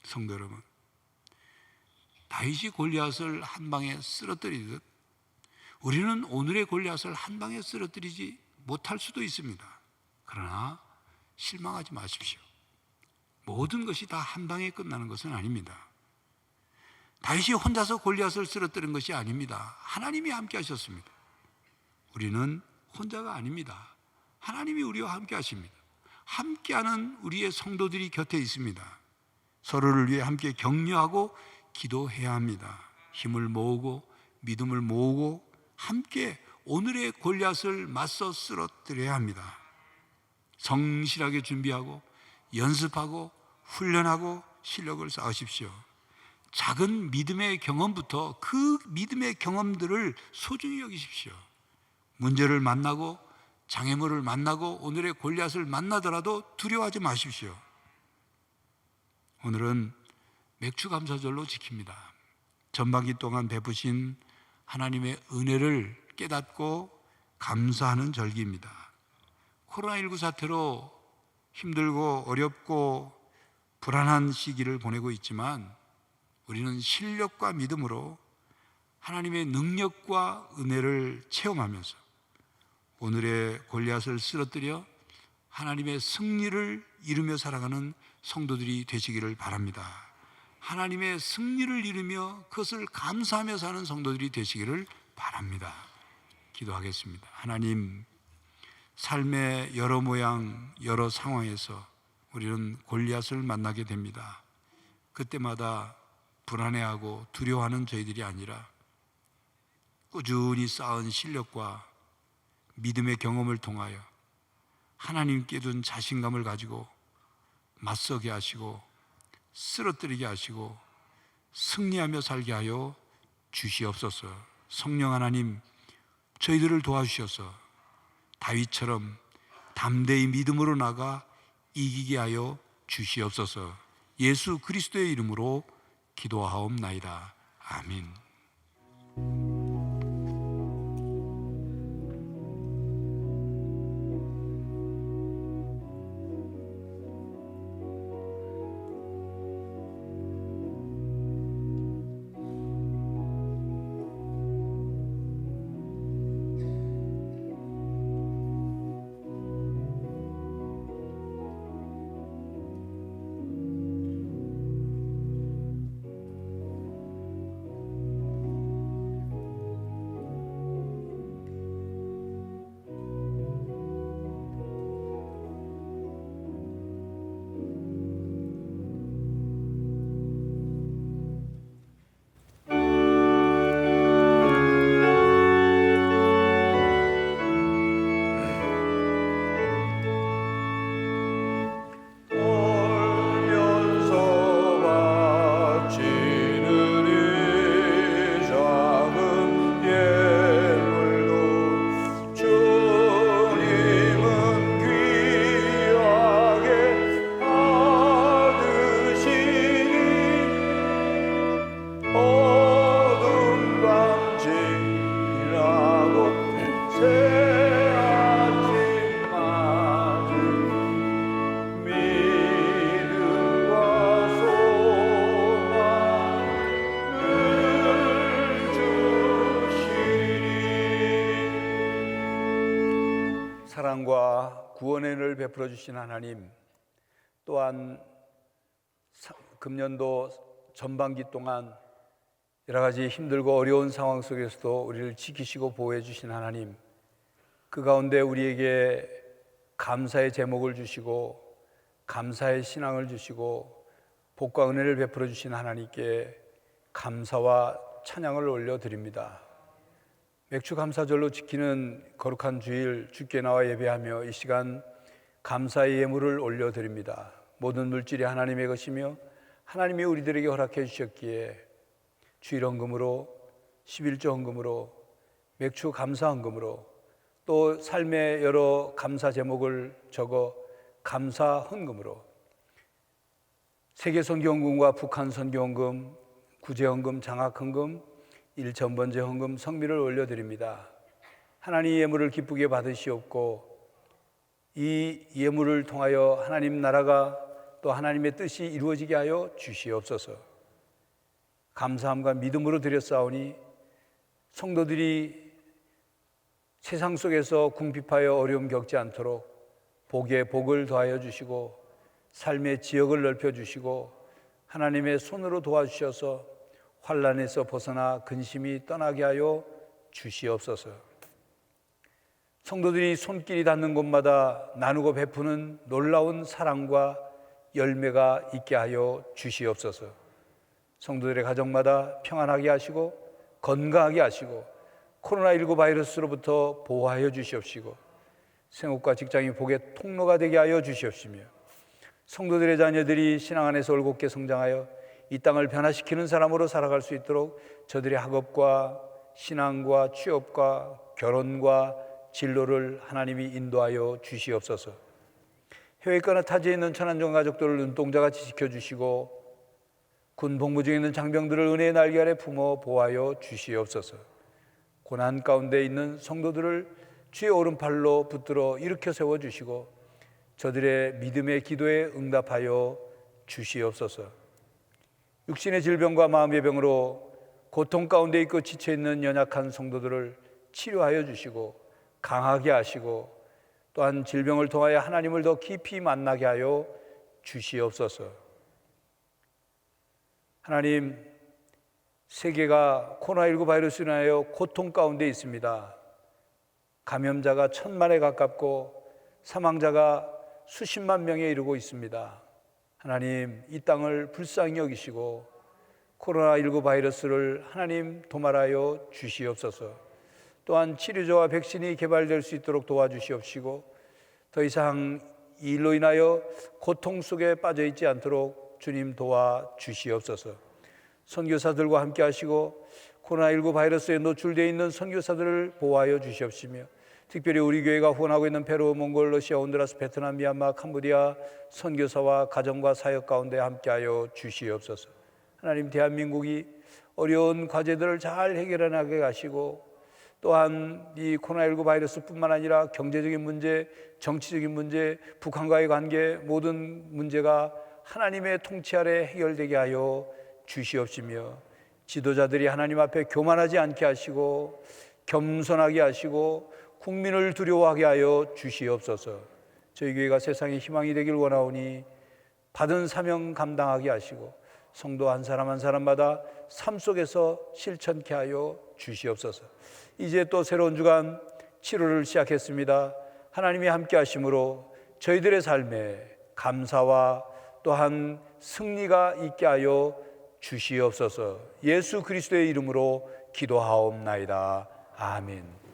성도 여러분, 다윗이 골리앗을 한 방에 쓰러뜨리듯 우리는 오늘의 골리앗을 한 방에 쓰러뜨리지 못할 수도 있습니다. 그러나 실망하지 마십시오. 모든 것이 다 한 방에 끝나는 것은 아닙니다. 다윗이 혼자서 골리앗을 쓰러뜨린 것이 아닙니다. 하나님이 함께 하셨습니다. 우리는 혼자가 아닙니다. 하나님이 우리와 함께 하십니다. 함께하는 우리의 성도들이 곁에 있습니다. 서로를 위해 함께 격려하고 기도해야 합니다. 힘을 모으고 믿음을 모으고 함께 오늘의 골리앗을 맞서 쓰러뜨려야 합니다. 성실하게 준비하고 연습하고 훈련하고 실력을 쌓으십시오. 작은 믿음의 경험부터 그 믿음의 경험들을 소중히 여기십시오. 문제를 만나고 장애물을 만나고 오늘의 골리앗을 만나더라도 두려워하지 마십시오. 오늘은 맥주감사절로 지킵니다. 전반기 동안 베푸신 하나님의 은혜를 깨닫고 감사하는 절기입니다. 코로나19 사태로 힘들고 어렵고 불안한 시기를 보내고 있지만 우리는 실력과 믿음으로 하나님의 능력과 은혜를 체험하면서 오늘의 골리앗을 쓰러뜨려 하나님의 승리를 이루며 살아가는 성도들이 되시기를 바랍니다. 하나님의 승리를 이루며 그것을 감사하며 사는 성도들이 되시기를 바랍니다. 기도하겠습니다. 하나님, 삶의 여러 모양 여러 상황에서 우리는 골리앗을 만나게 됩니다. 그때마다 불안해하고 두려워하는 저희들이 아니라 꾸준히 쌓은 실력과 믿음의 경험을 통하여 하나님께 둔 자신감을 가지고 맞서게 하시고 쓰러뜨리게 하시고 승리하며 살게 하여 주시옵소서. 성령 하나님, 저희들을 도와주셔서 다윗처럼 담대히 믿음으로 나가 이기게 하여 주시옵소서. 예수 그리스도의 이름으로 기도하옵나이다. 아멘. 사랑과 구원의 은혜를 베풀어 주신 하나님, 또한 금년도 전반기 동안 여러 가지 힘들고 어려운 상황 속에서도 우리를 지키시고 보호해 주신 하나님, 그 가운데 우리에게 감사의 제목을 주시고 감사의 신앙을 주시고 복과 은혜를 베풀어 주신 하나님께 감사와 찬양을 올려드립니다. 맥주 감사절로 지키는 거룩한 주일 주께 나와 예배하며 이 시간 감사의 예물을 올려드립니다. 모든 물질이 하나님의 것이며 하나님이 우리들에게 허락해 주셨기에 주일 헌금으로, 11조 헌금으로, 맥주 감사 헌금으로, 또 삶의 여러 감사 제목을 적어 감사 헌금으로 세계 선교 헌금과 북한 선교 헌금, 구제 헌금, 장학 헌금, 일천번제 헌금, 성미를 올려드립니다. 하나님 예물을 기쁘게 받으시옵고 이 예물을 통하여 하나님 나라가 또 하나님의 뜻이 이루어지게 하여 주시옵소서. 감사함과 믿음으로 드렸사오니 성도들이 세상 속에서 궁핍하여 어려움 겪지 않도록 복에 복을 더하여 주시고 삶의 지역을 넓혀 주시고 하나님의 손으로 도와주셔서 환난에서 벗어나 근심이 떠나게 하여 주시옵소서. 성도들이 손길이 닿는 곳마다 나누고 베푸는 놀라운 사랑과 열매가 있게 하여 주시옵소서. 성도들의 가정마다 평안하게 하시고 건강하게 하시고 코로나19 바이러스로부터 보호하여 주시옵시고 생업과 직장이 복의 통로가 되게 하여 주시옵시며 성도들의 자녀들이 신앙 안에서 올곧게 성장하여 이 땅을 변화시키는 사람으로 살아갈 수 있도록 저들의 학업과 신앙과 취업과 결혼과 진로를 하나님이 인도하여 주시옵소서. 해외 있거나 타지에 있는 천안종 가족들을 눈동자같이 지켜주시고 군 복무 중에 있는 장병들을 은혜의 날개 아래 품어 보호하여 주시옵소서. 고난 가운데 있는 성도들을 주의 오른팔로 붙들어 일으켜 세워주시고 저들의 믿음의 기도에 응답하여 주시옵소서. 육신의 질병과 마음의 병으로 고통 가운데 있고 지쳐있는 연약한 성도들을 치료하여 주시고 강하게 하시고 또한 질병을 통하여 하나님을 더 깊이 만나게 하여 주시옵소서. 하나님, 세계가 코로나19 바이러스로 인하여 고통 가운데 있습니다. 감염자가 1000만에 가깝고 사망자가 수십만 명에 이르고 있습니다. 하나님, 이 땅을 불쌍히 여기시고 코로나19 바이러스를 하나님 도말하여 주시옵소서. 또한 치료제와 백신이 개발될 수 있도록 도와주시옵시고 더 이상 이 일로 인하여 고통 속에 빠져 있지 않도록 주님 도와주시옵소서. 선교사들과 함께 하시고 코로나19 바이러스에 노출되어 있는 선교사들을 보호하여 주시옵시며 특별히 우리 교회가 후원하고 있는 페루, 몽골, 러시아, 온두라스, 베트남, 미얀마, 캄보디아 선교사와 가정과 사역 가운데 함께하여 주시옵소서. 하나님, 대한민국이 어려운 과제들을 잘 해결해나가게 하시고 또한 이 코로나19 바이러스뿐만 아니라 경제적인 문제, 정치적인 문제, 북한과의 관계 모든 문제가 하나님의 통치 아래 해결되게 하여 주시옵시며 지도자들이 하나님 앞에 교만하지 않게 하시고 겸손하게 하시고 국민을 두려워하게 하여 주시옵소서. 저희 교회가 세상의 희망이 되길 원하오니 받은 사명 감당하게 하시고 성도 한 사람 한 사람마다 삶 속에서 실천케 하여 주시옵소서. 이제 또 새로운 주간 7월을 시작했습니다. 하나님이 함께 하심으로 저희들의 삶에 감사와 또한 승리가 있게 하여 주시옵소서. 예수 그리스도의 이름으로 기도하옵나이다. 아멘.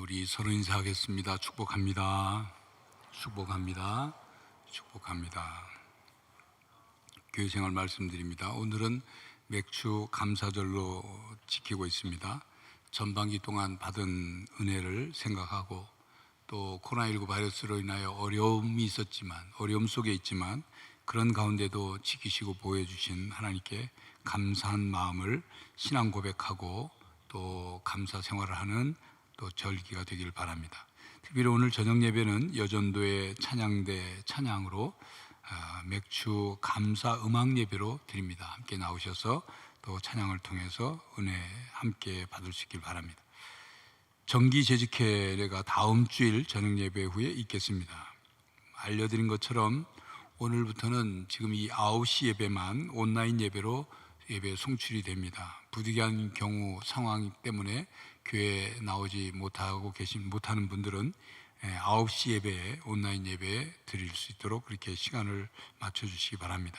우리 서로 인사하겠습니다. 축복합니다. 축복합니다. 축복합니다. 교회 생활 말씀드립니다. 오늘은 맥주 감사절로 지키고 있습니다. 전반기 동안 받은 은혜를 생각하고 또 코로나19 바이러스로 인하여 어려움이 있었지만 어려움 속에 있지만 그런 가운데도 지키시고 보호해 주신 하나님께 감사한 마음을 신앙 고백하고 또 감사 생활을 하는 또 절기가 되길 바랍니다. 특별히 오늘 저녁 예배는 여전도의 찬양대 찬양으로 맥주 감사 음악 예배로 드립니다. 함께 나오셔서 또 찬양을 통해서 은혜 함께 받을 수 있길 바랍니다. 정기 재직회가 다음 주일 저녁 예배 후에 있겠습니다. 알려드린 것처럼 오늘부터는 지금 이 9시 예배만 온라인 예배로 예배 송출이 됩니다. 부득이한 경우 상황 때문에 교회에 나오지 못하는 분들은 9시 예배에 온라인 예배에 드릴 수 있도록 그렇게 시간을 맞춰주시기 바랍니다.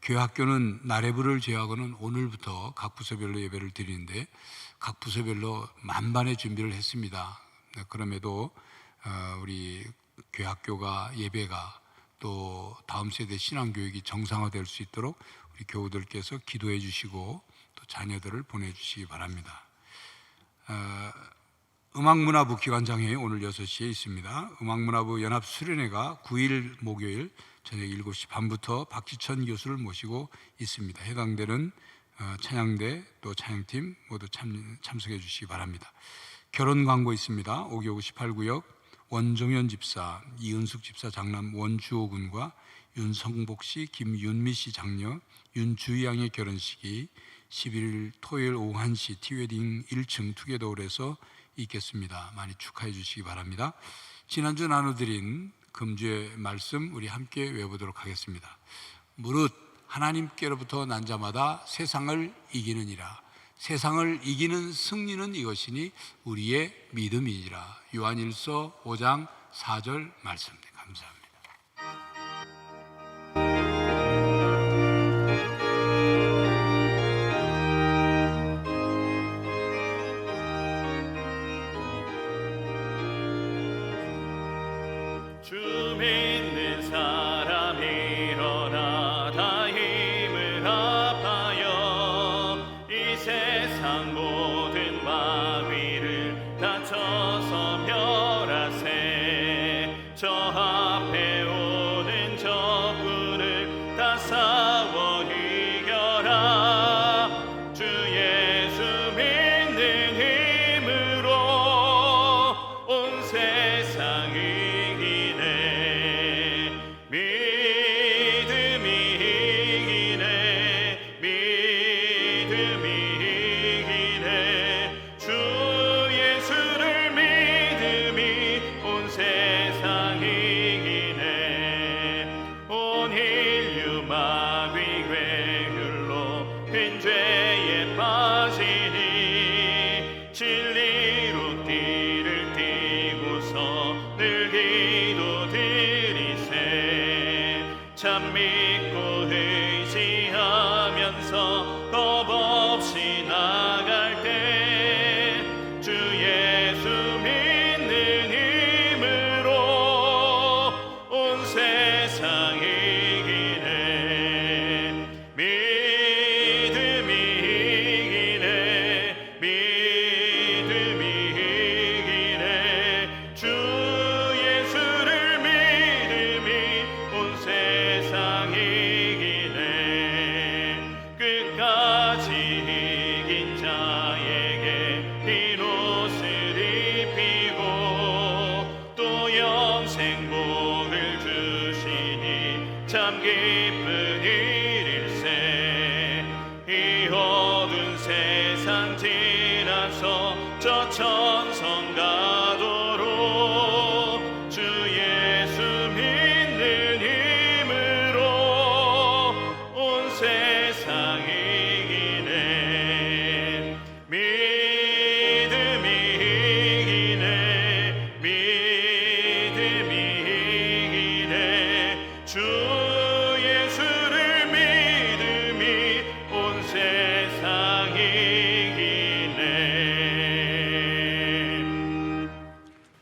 교회 학교는 나래부를 제외하고는 오늘부터 각 부서별로 예배를 드리는데 각 부서별로 만반의 준비를 했습니다. 그럼에도 우리 교회 학교가 예배가 또 다음 세대 신앙교육이 정상화될 수 있도록 우리 교우들께서 기도해 주시고 또 자녀들을 보내주시기 바랍니다. 음악문화부 기관장회의 오늘 6시에 있습니다. 음악문화부 연합수련회가 9일 목요일 저녁 7시 반부터 박지천 교수를 모시고 있습니다. 해당되는 찬양대 또 찬양팀 모두 참석해 주시기 바랍니다. 결혼 광고 있습니다. 오교구 18구역 원종현 집사, 이은숙 집사 장남 원주호 군과 윤성복 씨, 김윤미 씨 장녀 윤주희 양의 결혼식이 11일 토요일 오후 1시 티웨딩 1층 투게더홀에서 있겠습니다. 많이 축하해 주시기 바랍니다. 지난주 나눠드린 금주의 말씀 우리 함께 외워보도록 하겠습니다. 무릇 하나님께로부터 난 자마다 세상을 이기느니라. 세상을 이기는 승리는 이것이니 우리의 믿음이니라. 요한일서 5장 4절 말씀입니다. 감사합니다. 주 믿는 사람 일어나 다 힘을 합하여 이 세상 모든 마귀를 다 쳐서 멸하세. 저 앞에 오는 적군을 다 싸워 이겨라. 주 예수 믿는 힘으로 온 세상 이기네. 믿음이 이기네. 믿음이 이기네. 주 예수를 믿음이 온 세상 이기네. 온 인류 마귀 괴율로 빈 죄에 빠지니 진리로 띠를 띠고서 늘 기도드리세. 참 믿고 의지하면서 겁없이 나갈 때 주 예수 믿는 힘으로 온 세상 이기네. 믿음이 이기네. 믿음이 이기네. 주 예수를 믿음이 온 세상 이기네. 끝까지 이긴 자에게 흰 옷을 입히고 또 영생 복을 주시니 참 기쁜 일일세. 이 어두운 세상 지나서 저 천성 가도록 주 예수 믿는 힘으로 온 세상 이기네. 믿음이 이기네. 믿음이 이기네. 주 예수를 믿음이 온 세상 이기네.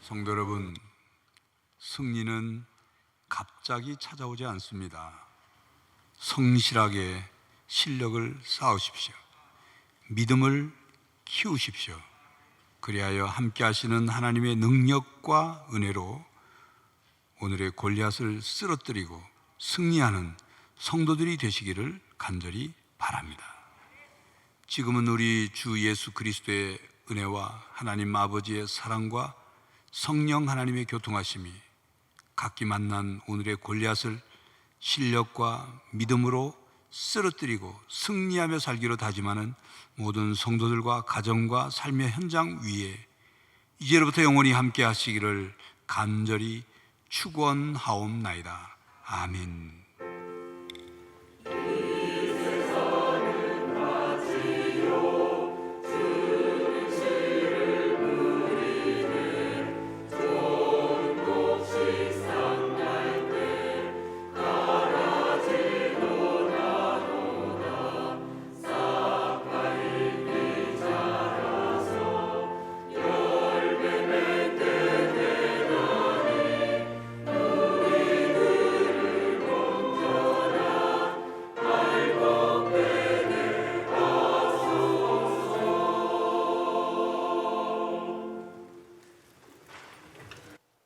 성도 여러분, 승리는 갑자기 찾아오지 않습니다. 성실하게 실력을 쌓으십시오. 믿음을 키우십시오. 그리하여 함께 하시는 하나님의 능력과 은혜로 오늘의 골리앗을 쓰러뜨리고 승리하는 성도들이 되시기를 간절히 바랍니다. 지금은 우리 주 예수 그리스도의 은혜와 하나님 아버지의 사랑과 성령 하나님의 교통하심이 각기 만난 오늘의 골리앗을 실력과 믿음으로 쓰러뜨리고 승리하며 살기로 다짐하는 모든 성도들과 가정과 삶의 현장 위에 이제로부터 영원히 함께 하시기를 간절히 축원하옵나이다. 아멘.